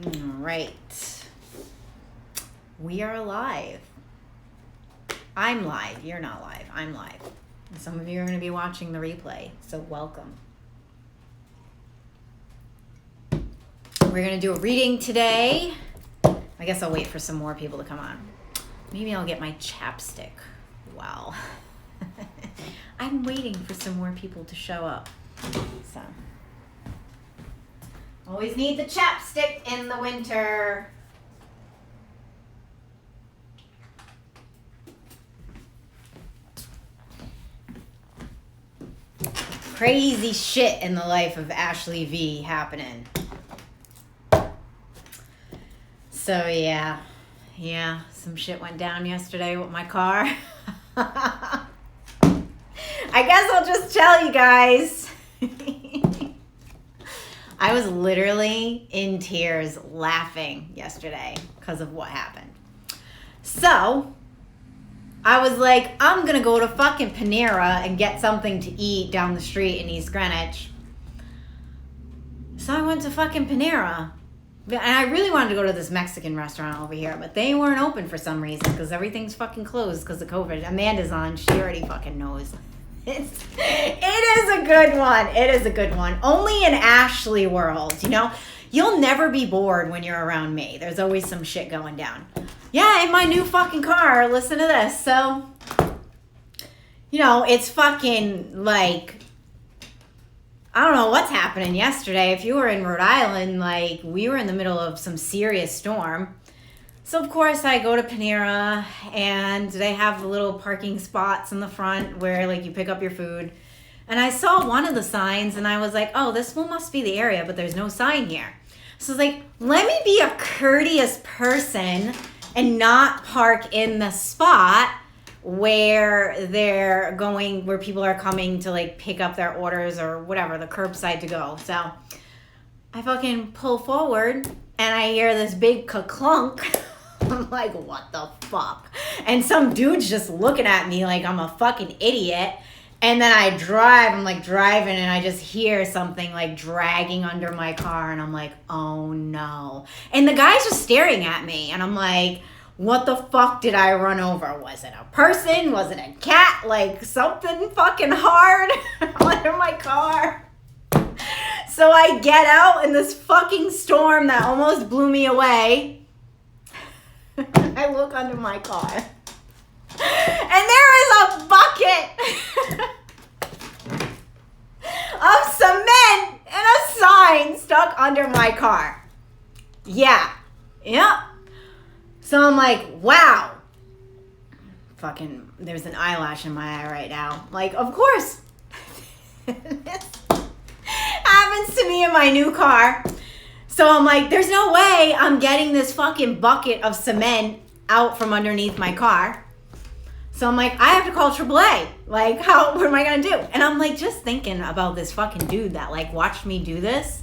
All right. We are live. I'm live. You're not live. I'm live. And some of you are going to be watching the replay, so welcome. We're going to do a reading today. I guess I'll wait for some more people to come on. Maybe I'll get my chapstick. Wow. I'm waiting for some more people to show up. So, always need the chapstick in the winter. Crazy shit in the life of Ashley V happening. So yeah, some shit went down yesterday with my car. I guess I'll just tell you guys. I was literally in tears laughing yesterday because of what happened. So I was like, I'm going to go to fucking Panera and get something to eat down the street in East Greenwich. So I went to fucking Panera. And I really wanted to go to this Mexican restaurant over here, but they weren't open for some reason because everything's fucking closed because of COVID. Amanda's on. She already fucking knows. It is a good one. It is a good one. Only in Ashley world, you know? You'll never be bored when you're around me. There's always some shit going down. Yeah, in my new fucking car. Listen to this. So, you know, it's fucking like, I don't know what's happening yesterday. If you were in Rhode Island, like, we were in the middle of some serious storm. So, of course, I go to Panera, and they have the little parking spots in the front where, like, you pick up your food. And I saw one of the signs, and I was like, oh, this one must be the area, but there's no sign here. So I was like, let me be a courteous person and not park in the spot where they're going, where people are coming to, like, pick up their orders or whatever, the curbside to go. So I fucking pull forward, and I hear this big ka-clunk. I'm like, what the fuck? And some dude's just looking at me like I'm a fucking idiot. And then I drive, I'm like driving, and I just hear something like dragging under my car, and I'm like, oh no. And the guy's just staring at me, and I'm like, what the fuck did I run over? Was it a person? Was it a cat? Like something fucking hard under my car? So I get out in this fucking storm that almost blew me away. I look under my car, and there is a bucket of cement and a sign stuck under my car. Yeah. So I'm like, wow. Fucking, there's an eyelash in my eye right now. Like, of course. This happens to me in my new car. So I'm like, there's no way I'm getting this fucking bucket of cement out from underneath my car. So I'm like, I have to call AAA. Like, what am I going to do? And I'm like, just thinking about this fucking dude that like watched me do this.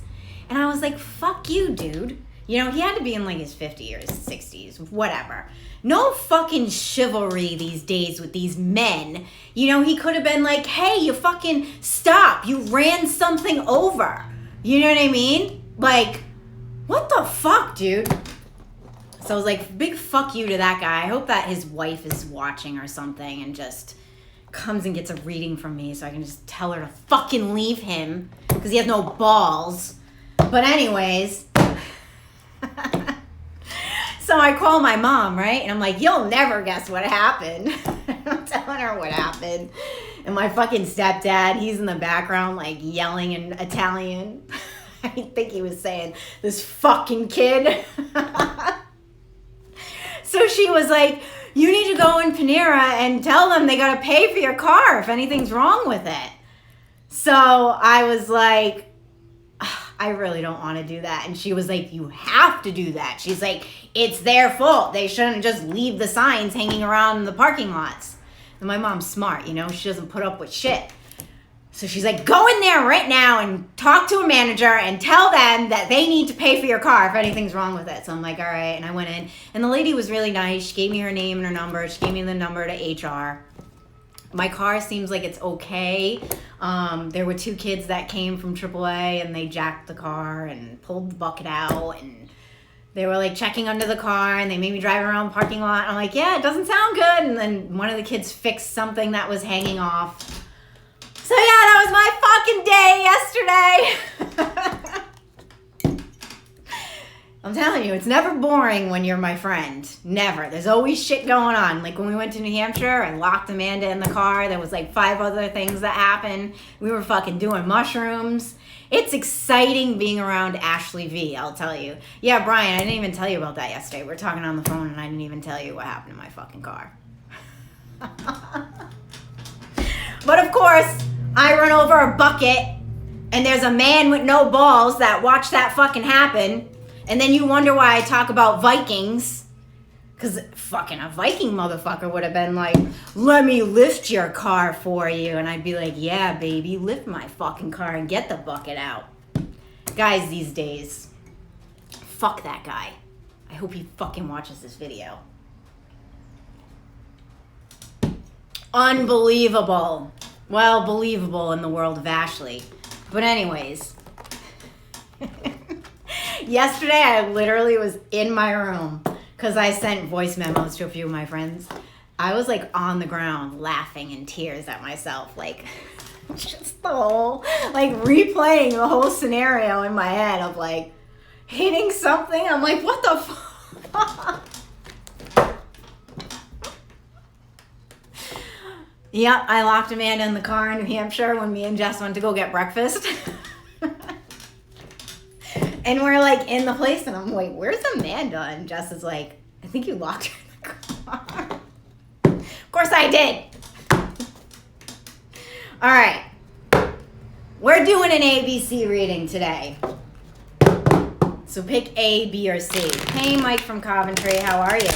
And I was like, fuck you, dude. You know, he had to be in like his 50s or his 60s, whatever. No fucking chivalry these days with these men. You know, he could have been like, hey, you fucking stop. You ran something over. You know what I mean? Like, what the fuck, dude? So I was like, big fuck you to that guy. I hope that his wife is watching or something and just comes and gets a reading from me so I can just tell her to fucking leave him because he has no balls. But anyways, so I call my mom, right? And I'm like, you'll never guess what happened. I'm telling her what happened. And my fucking stepdad, he's in the background like yelling in Italian. I think he was saying, this fucking kid. So she was like, you need to go in Panera and tell them they got to pay for your car if anything's wrong with it. So I was like, I really don't want to do that. And she was like, you have to do that. She's like, it's their fault. They shouldn't just leave the signs hanging around the parking lots. And my mom's smart, you know, she doesn't put up with shit. So she's like, go in there right now and talk to a manager and tell them that they need to pay for your car if anything's wrong with it. So I'm like, all right. And I went in, and the lady was really nice. She gave me her name and her number. She gave me the number to HR. My car seems like it's okay. There were two kids that came from AAA, and they jacked the car and pulled the bucket out, and They were like checking under the car and they made me drive around the parking lot. I'm like, yeah, it doesn't sound good. And then one of the kids fixed something that was hanging off. So yeah, that was my fucking day yesterday. I'm telling you, it's never boring when you're my friend. Never. There's always shit going on. Like when we went to New Hampshire and locked Amanda in the car, there was like 5 other things that happened. We were fucking doing mushrooms. It's exciting being around Ashley V, I'll tell you. Yeah, Brian, I didn't even tell you about that yesterday. We were talking on the phone and I didn't even tell you what happened to my fucking car. But of course, I run over a bucket and there's a man with no balls that watched that fucking happen. And then you wonder why I talk about Vikings. Because fucking a Viking motherfucker would have been like, let me lift your car for you. And I'd be like, yeah, baby, lift my fucking car and get the bucket out. Guys these days, fuck that guy. I hope he fucking watches this video. Unbelievable. Well, believable in the world of Ashley. But anyways. Yesterday, I literally was in my room because I sent voice memos to a few of my friends. I was like on the ground laughing in tears at myself. Like just the whole, like replaying the whole scenario in my head of like hitting something. I'm like, what the fuck? Yep, I locked Amanda in the car in New Hampshire when me and Jess went to go get breakfast. And we're like in the place and I'm like, where's Amanda? And Jess is like, I think you locked her in the car. Of course I did. All right. We're doing an ABC reading today. So pick A, B, or C. Hey, Mike from Coventry, how are you?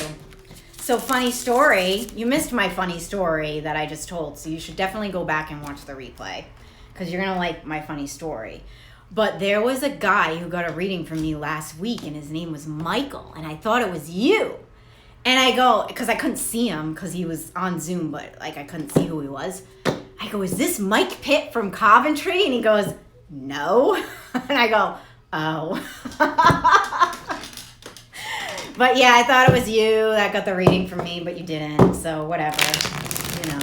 So funny story. You missed my funny story that I just told. So you should definitely go back and watch the replay because you're going to like my funny story. But there was a guy who got a reading from me last week, and his name was Michael, and I thought it was you. And I go, because I couldn't see him because he was on Zoom, but like I couldn't see who he was. I go, is this Mike Pitt from Coventry? And he goes, no. And I go, oh. But yeah, I thought it was you that got the reading from me, but you didn't. So whatever, you know,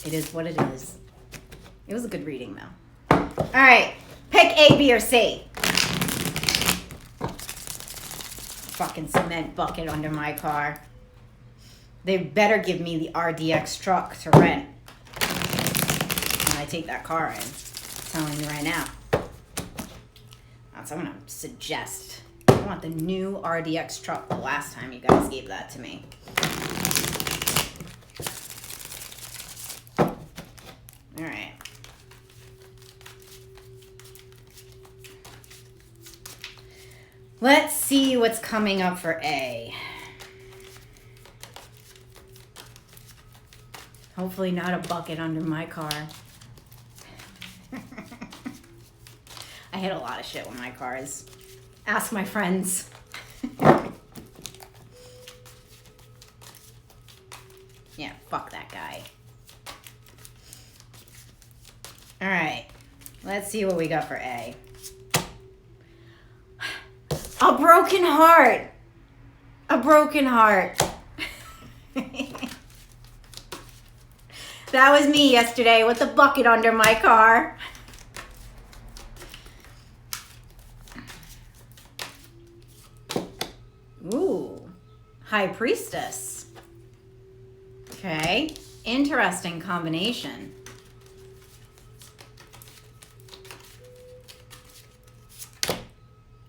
it is what it is. It was a good reading though. All right, pick A, B, or C. Fucking cement bucket under my car. They better give me the RDX truck to rent when I take that car in. I'm telling you right now. That's what I'm gonna suggest. I want the new RDX truck the last time you guys gave that to me. All right. Let's see what's coming up for A. Hopefully not a bucket under my car. I hit a lot of shit with my cars. Ask my friends. Yeah, fuck that guy. All right, let's see what we got for A. A broken heart. A broken heart. That was me yesterday with the bucket under my car. Ooh, High Priestess. Okay, interesting combination.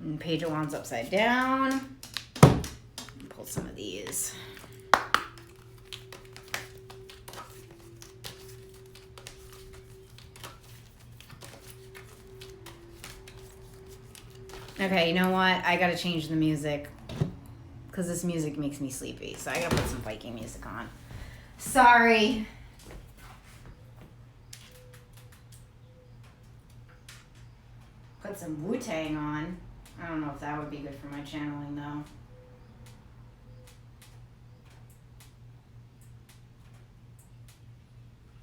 And Page of Wands upside down. Pull some of these. Okay, you know what? I gotta change the music because this music makes me sleepy. So I gotta put some Viking music on. Sorry. Put some Wu-Tang on. I don't know if that would be good for my channeling though.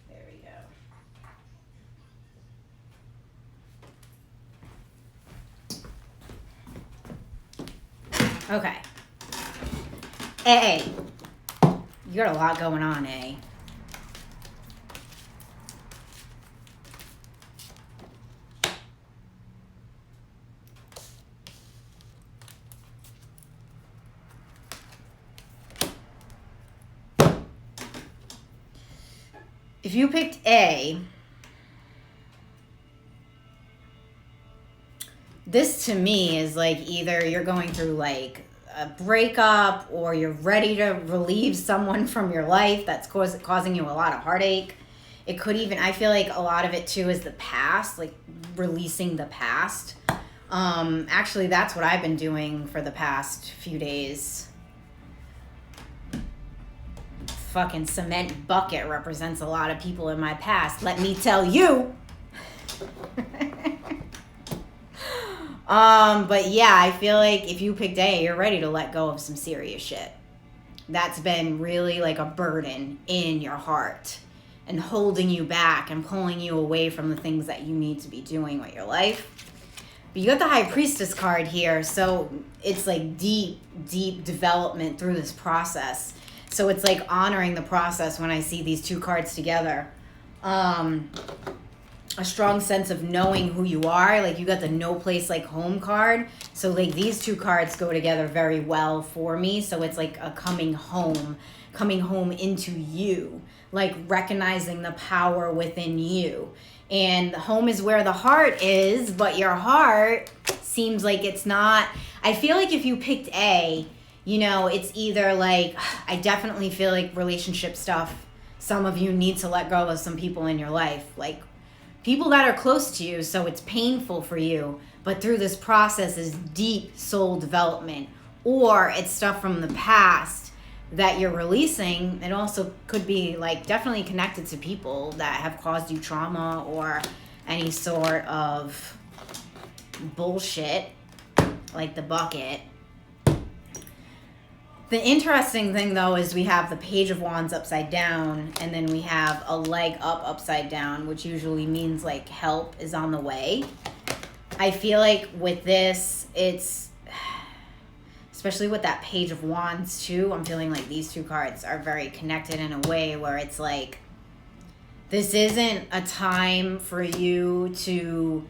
There we go. Okay. A. You got a lot going on, A. If you picked A, this to me is like either you're going through like a breakup or you're ready to relieve someone from your life that's causing you a lot of heartache. It could even, I feel like a lot of it too is the past, like releasing the past. Actually, that's what I've been doing for the past few days. Fucking cement bucket represents a lot of people in my past. Let me tell you. But yeah, I feel like if you picked A, you're ready to let go of some serious shit. That's been really like a burden in your heart and holding you back and pulling you away from the things that you need to be doing with your life. But you got the High Priestess card here, so it's like deep, deep development through this process. So it's like honoring the process when I see these two cards together. A strong sense of knowing who you are. Like you got the No Place Like Home card. So like these two cards go together very well for me. So it's like a coming home into you. Like recognizing the power within you. And home is where the heart is, but your heart seems like it's not. I feel like if you picked A, you know, it's either like, I definitely feel like relationship stuff, some of you need to let go of some people in your life, like people that are close to you, so it's painful for you, but through this process is deep soul development, or it's stuff from the past that you're releasing. It also could be like definitely connected to people that have caused you trauma or any sort of bullshit, like the bucket. The interesting thing, though, is we have the Page of Wands upside down, and then we have a leg up upside down, which usually means, like, help is on the way. I feel like with this, it's, especially with that Page of Wands, too, I'm feeling like these two cards are very connected in a way where it's like, this isn't a time for you to,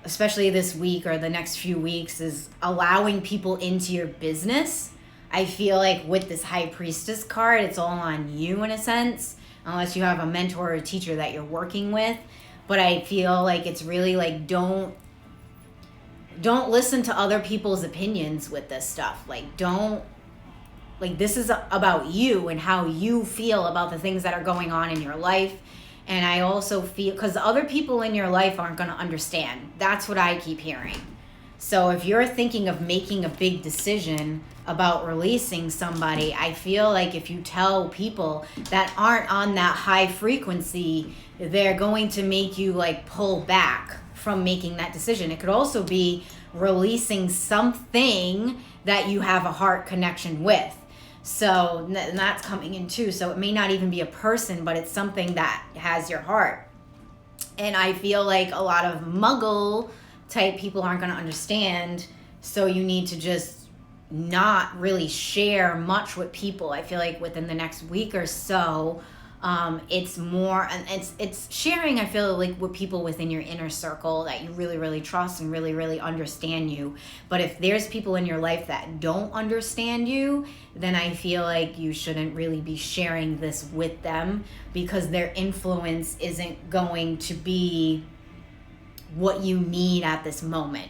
especially this week or the next few weeks, is allowing people into your business. I feel like with this High Priestess card, it's all on you in a sense, unless you have a mentor or a teacher that you're working with. But I feel like it's really like, don't listen to other people's opinions with this stuff. Like, this is about you and how you feel about the things that are going on in your life. And I also feel, because other people in your life aren't going to understand. That's what I keep hearing. So if you're thinking of making a big decision about releasing somebody, I feel like if you tell people that aren't on that high frequency, they're going to make you like pull back from making that decision. It could also be releasing something that you have a heart connection with. So that's coming in too. So it may not even be a person, but it's something that has your heart. And I feel like a lot of muggle type people aren't going to understand, so you need to just not really share much with people. I feel like within the next week or so, it's more, and it's sharing, I feel like, with people within your inner circle that you really, really trust and really, really understand you. But if there's people in your life that don't understand you, then I feel like you shouldn't really be sharing this with them, because their influence isn't going to be what you need at this moment.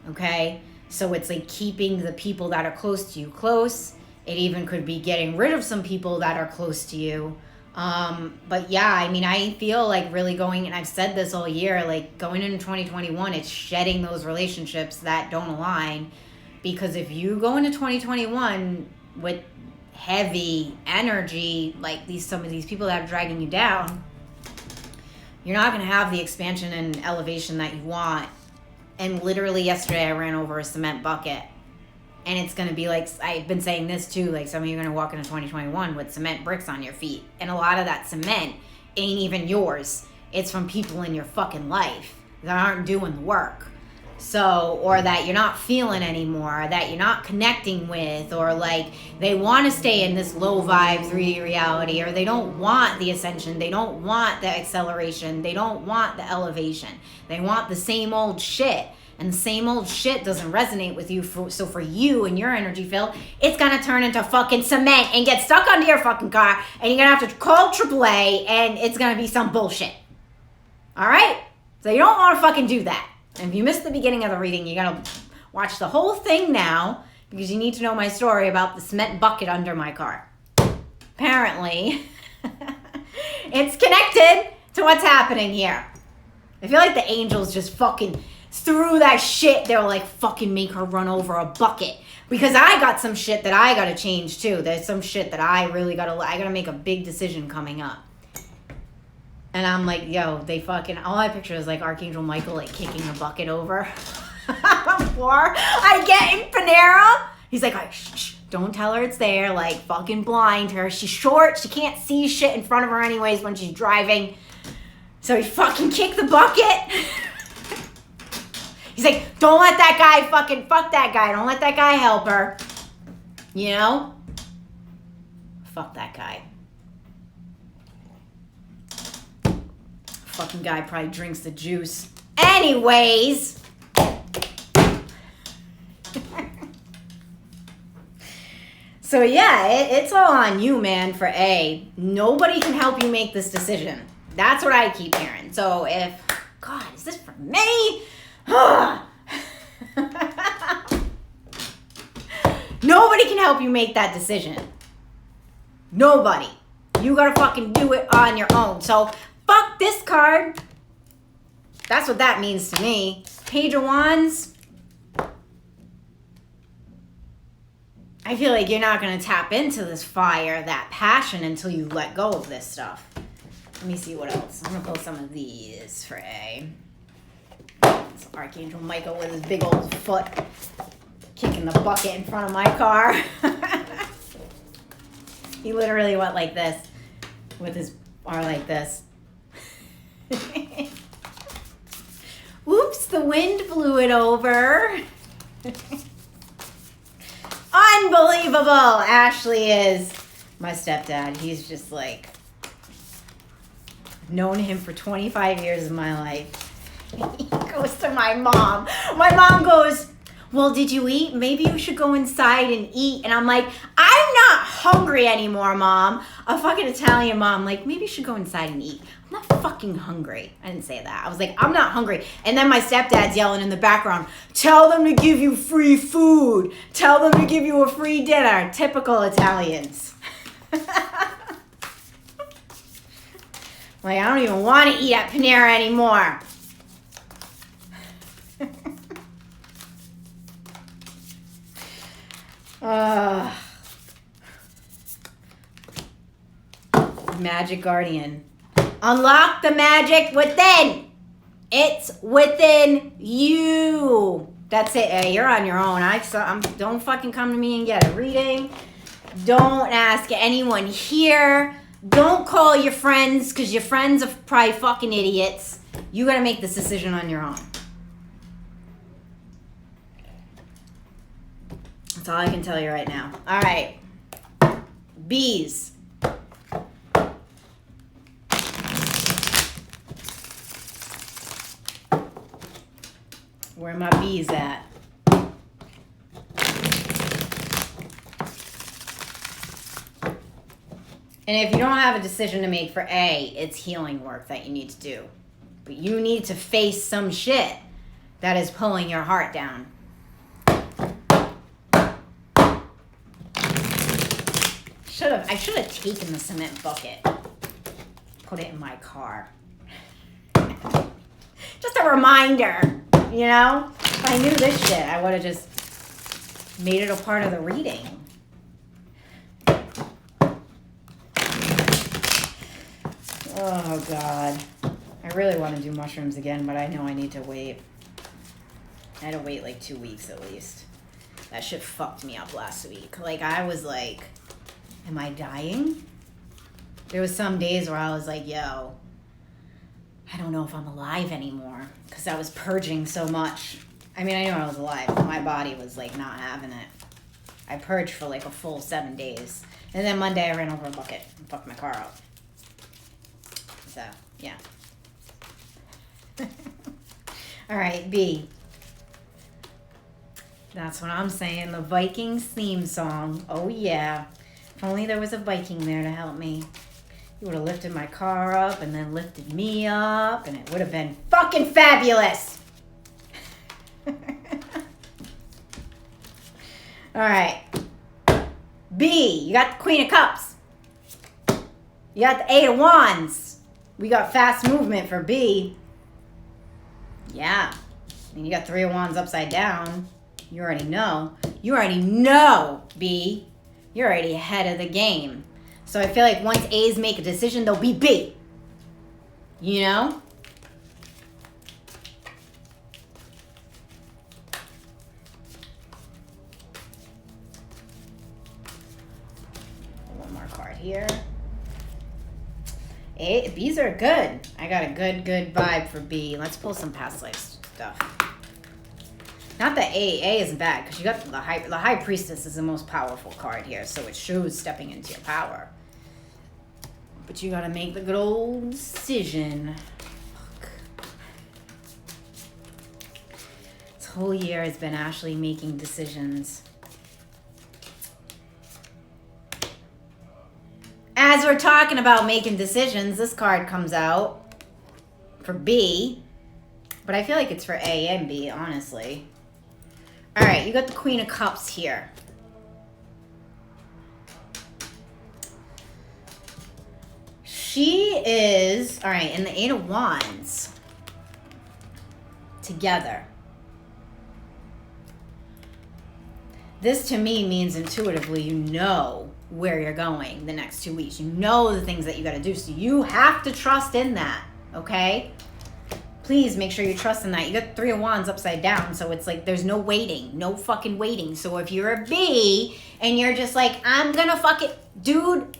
Okay? So it's like keeping the people that are close to you close. It even could be getting rid of some people that are close to you. But yeah, I mean, I feel like really going, and I've said this all year, like going into 2021, it's shedding those relationships that don't align. Because if you go into 2021 with heavy energy, like some of these people that are dragging you down, you're not going to have the expansion and elevation that you want. And literally yesterday I ran over a cement bucket. And it's going to be like, I've been saying this too, like some of you are going to walk into 2021 with cement bricks on your feet. And a lot of that cement ain't even yours. It's from people in your fucking life that aren't doing the work. So, or that you're not feeling anymore, that you're not connecting with, or like they want to stay in this low vibe 3D reality, or they don't want the ascension, they don't want the acceleration, they don't want the elevation. They want the same old shit. And the same old shit doesn't resonate with you. So for you and your energy field, it's going to turn into fucking cement and get stuck under your fucking car. And you're going to have to call AAA and it's going to be some bullshit. All right? So you don't want to fucking do that. And if you missed the beginning of the reading, you got to watch the whole thing now because you need to know my story about the cement bucket under my car. Apparently, it's connected to what's happening here. I feel like the angels just fucking through that shit. They'll like fucking make her run over a bucket because I got some shit that I gotta change too. There's some shit that I gotta make a big decision coming up. And I'm like, yo, they fucking, all I picture is like Archangel Michael like kicking the bucket over before I get in Panera. He's like, shh, don't tell her it's there. Like fucking blind her. She's short. She can't see shit in front of her anyways when she's driving. So he fucking kicked the bucket. He's like, don't let that guy fucking, fuck that guy. Don't let that guy help her. You know? Fuck that guy. Fucking guy probably drinks the juice. Anyways. So yeah, it's all on you, man, for A. Nobody can help you make this decision. That's what I keep hearing. So if, God, is this for me? Nobody can help you make that decision. Nobody. You gotta fucking do it on your own. So fuck this card. That's what that means to me. Page of Wands. I feel like you're not gonna tap into this fire, that passion, until you let go of this stuff. Let me see what else. I'm gonna pull some of these for A. It's Archangel Michael with his big old foot kicking the bucket in front of my car. He literally went like this with his arm like this. Oops, the wind blew it over. Unbelievable. Ashley is my stepdad. He's just like, known him for 25 years of my life. He goes to my mom. My mom goes, well, did you eat? Maybe you should go inside and eat. And I'm like, I'm not hungry anymore, Mom. A fucking Italian mom, like, maybe you should go inside and eat. I'm not fucking hungry. I didn't say that. I was like, I'm not hungry. And then my stepdad's yelling in the background, tell them to give you free food. Tell them to give you a free dinner. Typical Italians. Like, I don't even want to eat at Panera anymore. Magic Guardian. Unlock the magic within. It's within you. That's it. Hey, you're on your own. Don't fucking come to me and get a reading. Don't ask anyone here. Don't call your friends because your friends are probably fucking idiots. You got to make this decision on your own. That's all I can tell you right now. All right. Bees. Where are my bees at? And if you don't have a decision to make for A, it's healing work that you need to do. But you need to face some shit that is pulling your heart down. I should have taken the cement bucket, put it in my car. Just a reminder, you know? If I knew this shit, I would have just made it a part of the reading. Oh, God. I really want to do mushrooms again, but I know I need to wait. I had to wait like 2 weeks at least. That shit fucked me up last week. Like, I was like, am I dying? There was some days where I was like, yo, I don't know if I'm alive anymore because I was purging so much. I mean, I knew I was alive, but my body was like not having it. I purged for like a full 7 days. And then Monday I ran over a bucket and fucked my car up. So, yeah. All right, B. That's what I'm saying. The Vikings theme song. Oh, yeah. If only there was a Viking there to help me. He would have lifted my car up and then lifted me up, and it would have been fucking fabulous. All right. B, you got the Queen of Cups. You got the Eight of Wands. We got fast movement for B. Yeah. And you got Three of Wands upside down. You already know. You already know, B. You're already ahead of the game. So I feel like once A's make a decision, they'll be B. You know? One more card here. A, B's are good. I got a good vibe for B. Let's pull some past life stuff. Not that A isn't bad, because you got the High Priestess is the most powerful card here, so it shows stepping into your power. But you gotta make the good old decision. Fuck. This whole year has been Ashley making decisions. As we're talking about making decisions, this card comes out for B. But I feel like it's for A and B, honestly. All right, you got the Queen of Cups here. She is, all right, and the Eight of Wands together. This to me means intuitively you know where you're going the next 2 weeks. You know the things that you got to do. So you have to trust in that, okay? Please make sure you trust in that. You got Three of Wands upside down, so it's like there's no waiting. No fucking waiting. So if you're a B and you're just like, I'm gonna fuck it. Dude,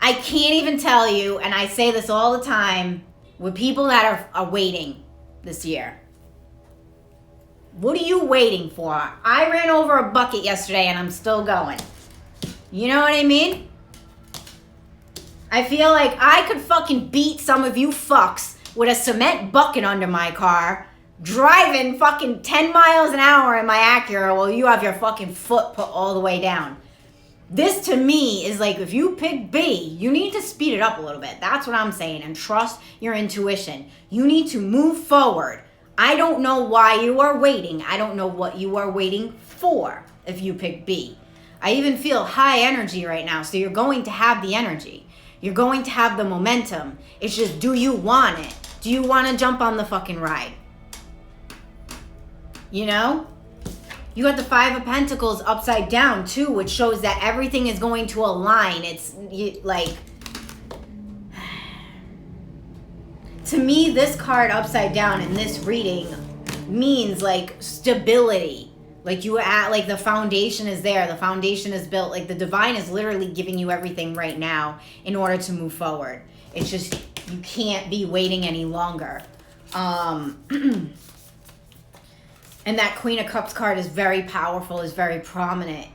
I can't even tell you, and I say this all the time, with people that are waiting this year. What are you waiting for? I ran over a bucket yesterday and I'm still going. You know what I mean? I feel like I could fucking beat some of you fucks with a cement bucket under my car, driving fucking 10 miles an hour in my Acura while you have your fucking foot put all the way down. This to me is like, if you pick B, you need to speed it up a little bit. That's what I'm saying. And trust your intuition. You need to move forward. I don't know why you are waiting. I don't know what you are waiting for if you pick B. I even feel high energy right now. So you're going to have the energy. You're going to have the momentum. It's just, do you want it? Do you want to jump on the fucking ride? You know? You got the Five of Pentacles upside down too, which shows that everything is going to align. It's like, to me, this card upside down in this reading means like stability. Like you at, like the foundation is there. The foundation is built. Like the divine is literally giving you everything right now in order to move forward. It's just, you can't be waiting any longer. And that Queen of Cups card is very powerful, is very prominent.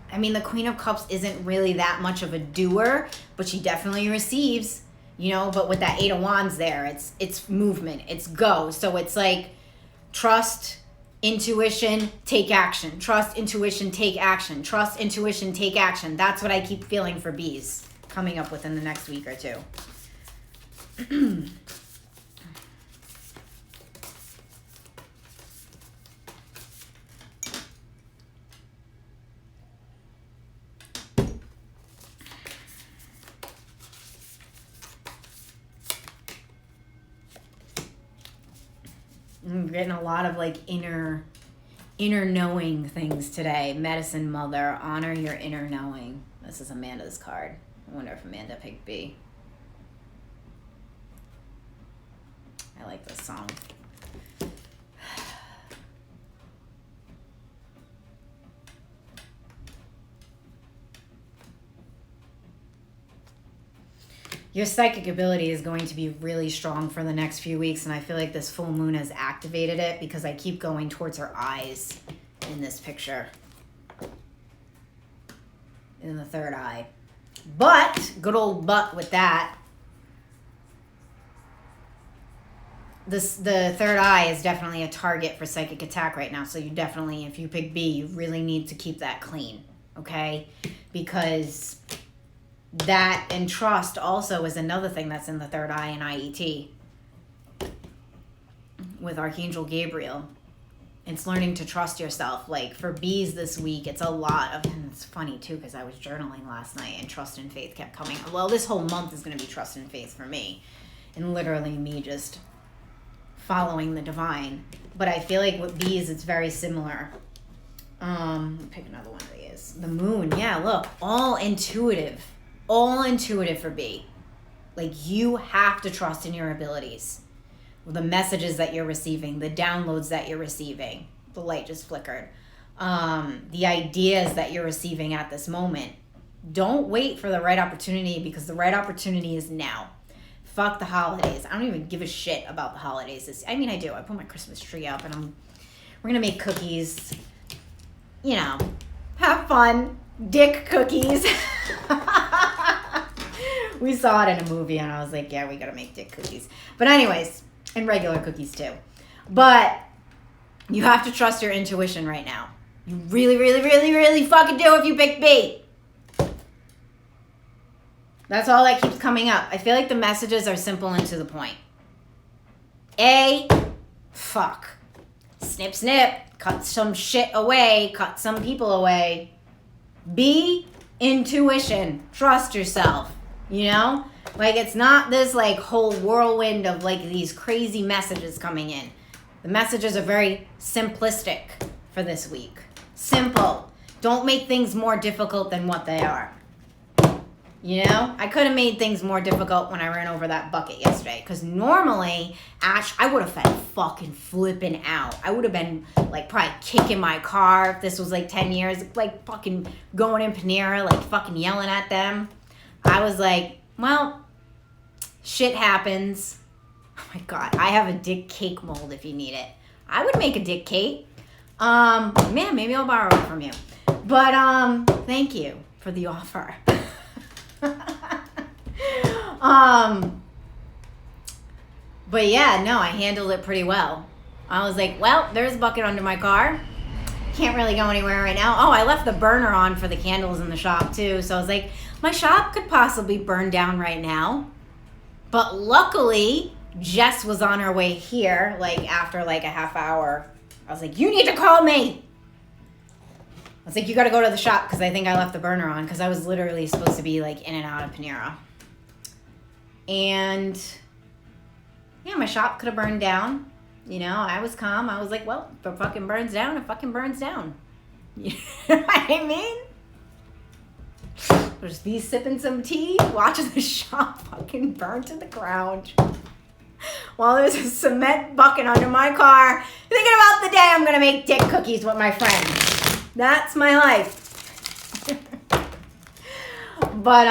I mean, the Queen of Cups isn't really that much of a doer, but she definitely receives, you know, but with that Eight of Wands there, it's movement, it's go. So it's like trust, intuition, take action. Trust, intuition, take action. Trust, intuition, take action. That's what I keep feeling for B's coming up within the next week or two. I'm getting a lot of like inner knowing things today. Medicine Mother, honor your inner knowing. This is Amanda's card. I wonder if Amanda picked B. I like this song. Your psychic ability is going to be really strong for the next few weeks, and I feel like this full moon has activated it because I keep going towards her eyes in this picture. In the third eye. But, good old but with that, the third eye is definitely a target for psychic attack right now. So you definitely, if you pick B, you really need to keep that clean, okay? Because that and trust also is another thing that's in the third eye in IET with Archangel Gabriel. It's learning to trust yourself. Like for B's this week, it's a lot of, and it's funny too because I was journaling last night and trust and faith kept coming. Well, this whole month is going to be trust and faith for me, and literally me just following the divine. But I feel like with B's, it's very similar. Pick another one of these. The moon, yeah. Look, all intuitive for B. Like you have to trust in your abilities. The messages that you're receiving, the downloads that you're receiving. The light just flickered. The ideas that you're receiving at this moment. Don't wait for the right opportunity because the right opportunity is now. Fuck the holidays. I don't even give a shit about the holidays. I mean, I do. I put my Christmas tree up and we're going to make cookies. You know, have fun. Dick cookies. We saw it in a movie and I was like, yeah, we got to make dick cookies. But anyways, and regular cookies too. But you have to trust your intuition right now. You really, really, really, really fucking do if you pick B. That's all that keeps coming up. I feel like the messages are simple and to the point. A, fuck. Snip, snip. Cut some shit away. Cut some people away. B, intuition. Trust yourself. You know? Like, it's not this, like, whole whirlwind of, like, these crazy messages coming in. The messages are very simplistic for this week. Simple. Don't make things more difficult than what they are. You know? I could have made things more difficult when I ran over that bucket yesterday. Because normally, Ash, I would have been fucking flipping out. I would have been, like, probably kicking my car if this was, like, 10 years. Like, fucking going in Panera, like, fucking yelling at them. I was like, well, shit happens. Oh my God, I have a dick cake mold if you need it. I would make a dick cake. Man, maybe I'll borrow it from you. But, thank you for the offer. But yeah, no, I handled it pretty well. I was like, well, there's a bucket under my car. Can't really go anywhere right now. Oh, I left the burner on for the candles in the shop too. So I was like, my shop could possibly burn down right now. But luckily, Jess was on her way here, like after like a half hour. I was like, you need to call me. I was like, you got to go to the shop because I think I left the burner on because I was literally supposed to be like in and out of Panera. And yeah, my shop could have burned down. You know, I was calm. I was like, well, if it fucking burns down, it fucking burns down. You know what I mean? Just be sipping some tea, watching the shop fucking burn to the ground. While there's a cement bucket under my car, thinking about the day I'm going to make dick cookies with my friends. That's my life. But,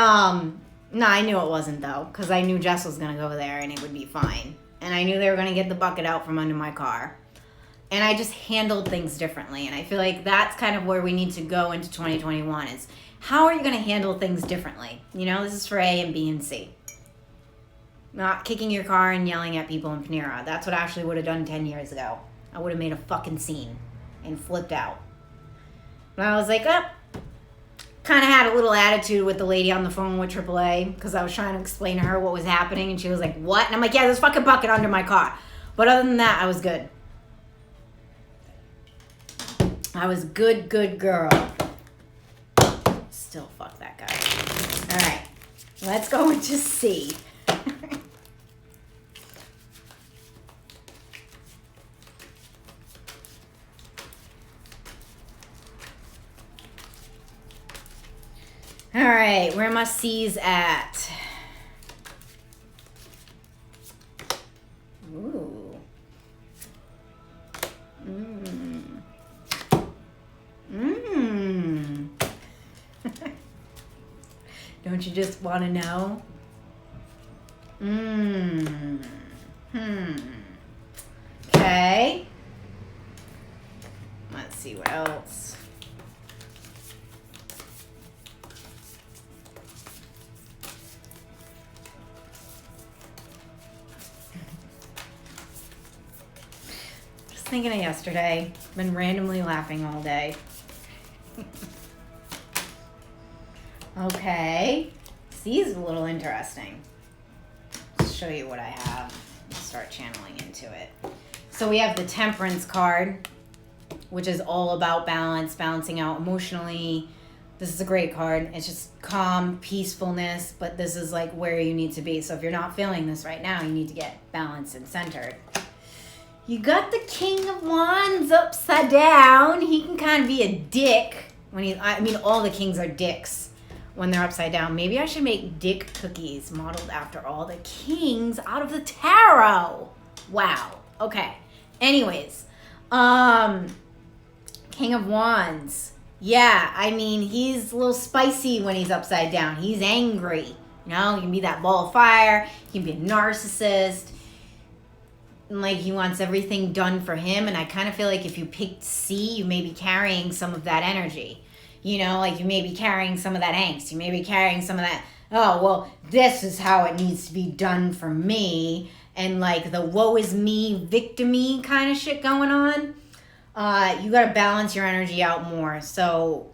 no, I knew it wasn't, though, because I knew Jess was going to go there and it would be fine. And I knew they were going to get the bucket out from under my car. And I just handled things differently. And I feel like that's kind of where we need to go into 2021 is how are you going to handle things differently? You know, this is for A and B and C. Not kicking your car and yelling at people in Panera. That's what I actually would have done 10 years ago. I would have made a fucking scene and flipped out. But I was like, oh, kind of had a little attitude with the lady on the phone with AAA because I was trying to explain to her what was happening and she was like, what? And I'm like, yeah, there's a fucking bucket under my car. But other than that, I was good. I was good girl. Still fuck that guy. All right, let's go into C. All right, where my C's at? Ooh. Don't you just want to know? Okay. Let's see what else. Just thinking of yesterday. Been randomly laughing all day. Okay. This is a little interesting. Let's show you what I have. Start channeling into it. So we have the Temperance card, which is all about balance, balancing out emotionally. This is a great card. It's just calm, peacefulness, but this is like where you need to be. So if you're not feeling this right now, you need to get balanced and centered. You got the King of Wands upside down. He can kind of be a dick when all the kings are dicks when they're upside down. Maybe I should make dick cookies modeled after all the kings out of the tarot. Wow. Okay. Anyways, King of Wands. Yeah, I mean, he's a little spicy when he's upside down. He's angry. You know, he can be that ball of fire. He can be a narcissist. And like, he wants everything done for him. And I kind of feel like if you picked C, you may be carrying some of that energy. You know, like you may be carrying some of that angst. You may be carrying some of that, oh, well, this is how it needs to be done for me. And like the woe is me, victim-y kind of shit going on. You got to balance your energy out more. So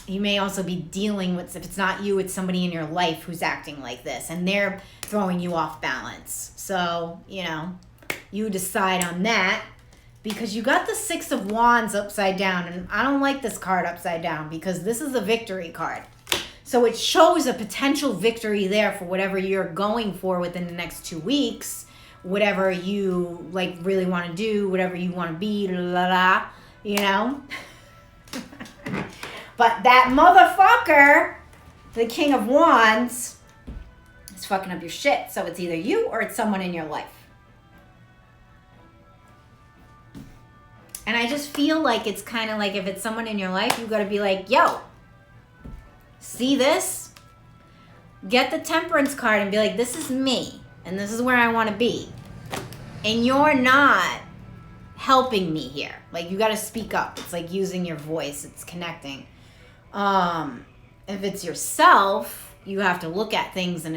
you may also be dealing with, if it's not you, it's somebody in your life who's acting like this. And they're throwing you off balance. So, you know, you decide on that. Because you got the Six of Wands upside down. And I don't like this card upside down because this is a victory card. So it shows a potential victory there for whatever you're going for within the next 2 weeks. Whatever you like really want to do, whatever you want to be, you know? But that motherfucker, the King of Wands, is fucking up your shit. So it's either you or it's someone in your life. And I just feel like it's kind of like if it's someone in your life, you got to be like, yo, see this? Get the Temperance card and be like, this is me. And this is where I want to be. And you're not helping me here. Like, you got to speak up. It's like using your voice. It's connecting. If it's yourself, you have to look at things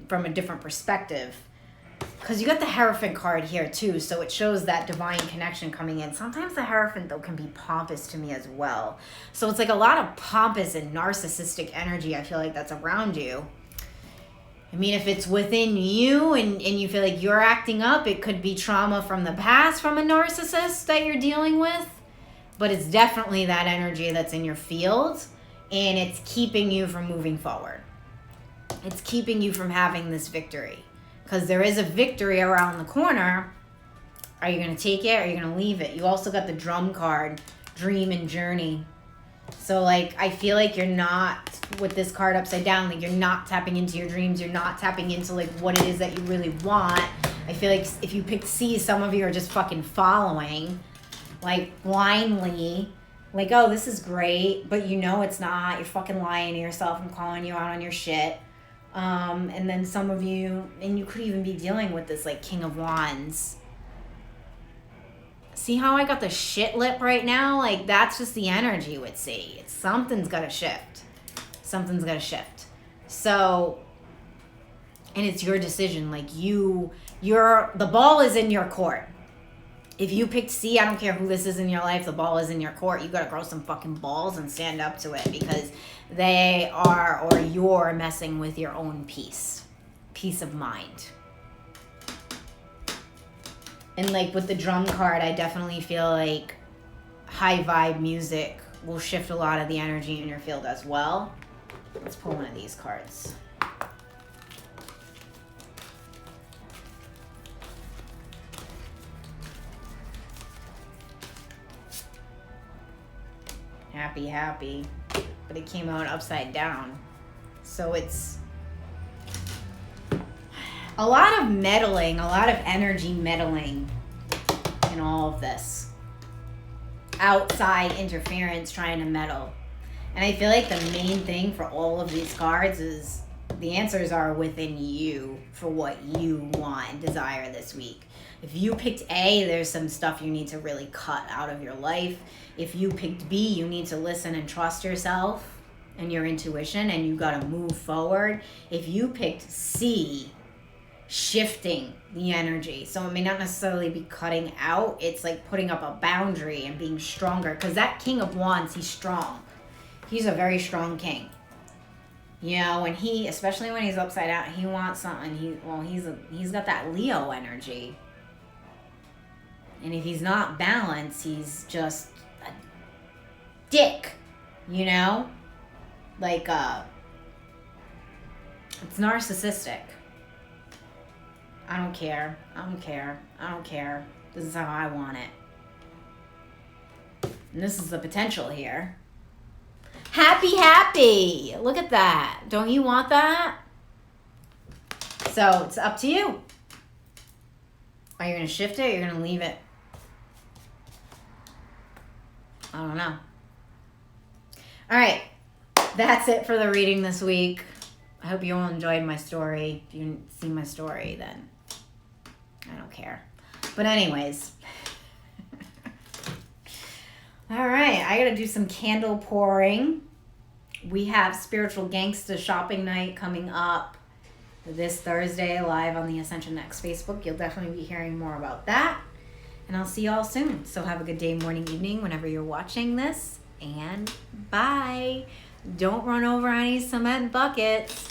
from a different perspective. Because you got the Hierophant card here, too. So it shows that divine connection coming in. Sometimes the Hierophant, though, can be pompous to me as well. So it's like a lot of pompous and narcissistic energy, I feel like, that's around you. I mean, if it's within you and you feel like you're acting up, it could be trauma from the past from a narcissist that you're dealing with. But it's definitely that energy that's in your field. And it's keeping you from moving forward. It's keeping you from having this victory. Because there is a victory around the corner. Are you going to take it or are you going to leave it? You also got the Drum card, Dream and Journey. So, like, I feel like you're not, with this card upside down, like, you're not tapping into your dreams. You're not tapping into, like, what it is that you really want. I feel like if you picked C, some of you are just fucking following, like, blindly. Like, oh, this is great, but you know it's not. You're fucking lying to yourself and calling you out on your shit. And then some of you, and you could even be dealing with this, like, King of Wands. See how I got the shit lip right now? Like, that's just the energy with C. It's something's got to shift. Something's got to shift. So, and it's your decision. Like, the ball is in your court. If you picked C, I don't care who this is in your life, the ball is in your court. You got to grow some fucking balls and stand up to it because they are, or you're messing with your own peace of mind. And like with the Drum card, I definitely feel like high vibe music will shift a lot of the energy in your field as well. Let's pull one of these cards. Happy, but it came out upside down. So it's a lot of meddling, a lot of energy meddling in all of this. Outside interference trying to meddle. And I feel like the main thing for all of these cards is The answers are within you for what you want and desire this week. If you picked A, there's some stuff you need to really cut out of your life. If you picked B, you need to listen and trust yourself and your intuition, and you got to move forward. If you picked C, shifting the energy. So it may not necessarily be cutting out. It's like putting up a boundary and being stronger. Because that King of Wands, he's strong. He's a very strong king. You know, when he, especially when he's upside down, he wants something. He's got that Leo energy. And if he's not balanced, he's just a dick, you know? Like, it's narcissistic. I don't care. This is how I want it. And this is the potential here. Happy. Look at that. Don't you want that? So it's up to you. Are you going to shift it or you're going to leave it? I don't know. All right. That's it for the reading this week. I hope you all enjoyed my story. If you didn't see my story, then I don't care. But anyways. All right. I got to do some candle pouring. We have Spiritual Gangsta shopping night coming up this Thursday live on the Ascension Next Facebook. You'll definitely be hearing more about that. And I'll see you all soon. So have a good day, morning, evening, whenever you're watching this. And bye. Don't run over any cement buckets.